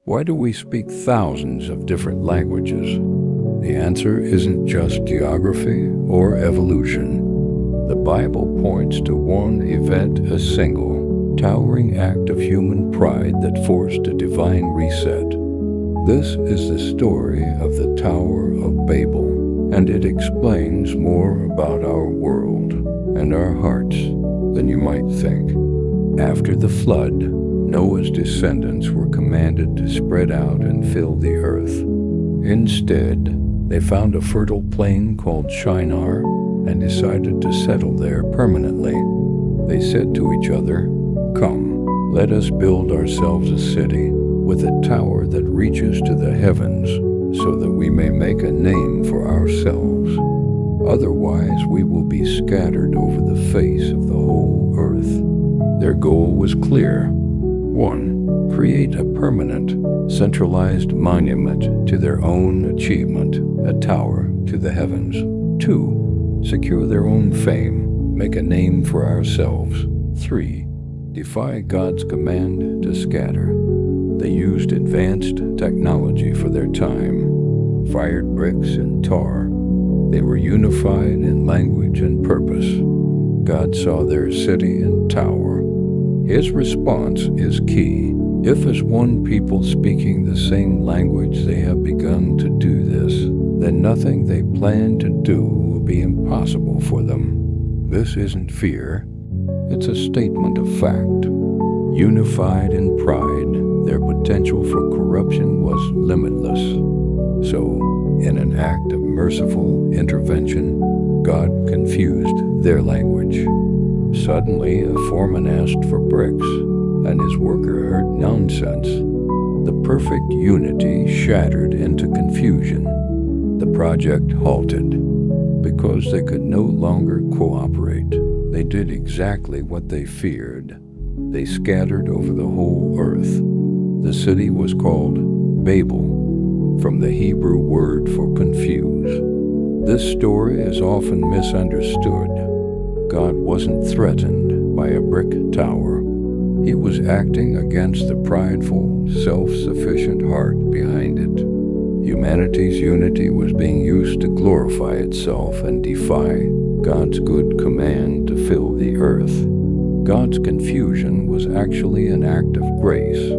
Why do we speak thousands of different languages? The answer isn't just geography or evolution. The Bible points to one event, a single, towering act of human pride that forced a divine reset. This is the story of the Tower of Babel, and it explains more about our world and our hearts than you might think. After the flood, Noah's descendants were commanded to spread out and fill the earth. Instead, they found a fertile plain called Shinar and decided to settle there permanently. They said to each other, "Come, let us build ourselves a city with a tower that reaches to the heavens, so that we may make a name for ourselves. Otherwise, we will be scattered over the face of the whole earth." Their goal was clear. 1. Create a permanent, centralized monument to their own achievement, a tower to the heavens. 2. Secure their own fame, make a name for ourselves. 3. Defy God's command to scatter. They used advanced technology for their time, fired bricks and tar. They were unified in language and purpose. God saw their city and tower. His response is key. If as one people speaking the same language they have begun to do this, then nothing they plan to do will be impossible for them. This isn't fear, it's a statement of fact. Unified in pride, their potential for corruption was limitless. So, in an act of merciful intervention, God confused their language. Suddenly, a foreman asked for bricks, and his worker heard nonsense. The perfect unity shattered into confusion. The project halted because they could no longer cooperate. They did exactly what they feared. They scattered over the whole earth. The city was called Babel, from the Hebrew word for confuse. This story is often misunderstood. God wasn't threatened by a brick tower. He was acting against the prideful, self-sufficient heart behind it. Humanity's unity was being used to glorify itself and defy God's good command to fill the earth. God's confusion was actually an act of grace.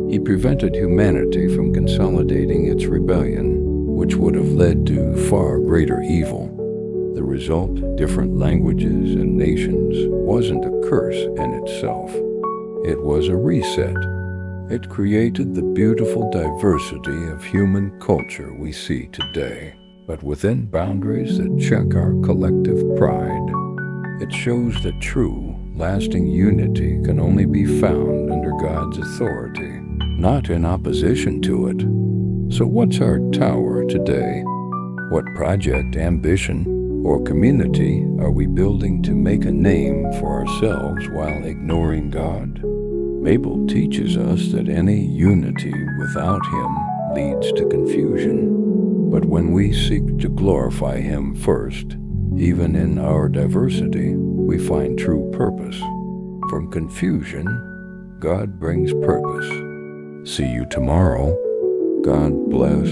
He prevented humanity from consolidating its rebellion, which would have led to far greater evil. The result, different languages and nations, wasn't a curse in itself. It was a reset. It created the beautiful diversity of human culture we see today, but within boundaries that check our collective pride. It shows that true, lasting unity can only be found under God's authority, not in opposition to it. So what's our tower today? What project, ambition, or community are we building to make a name for ourselves while ignoring God? Babel teaches us that any unity without Him leads to confusion. But when we seek to glorify Him first, even in our diversity, we find true purpose. From confusion, God brings purpose. See you tomorrow. God bless.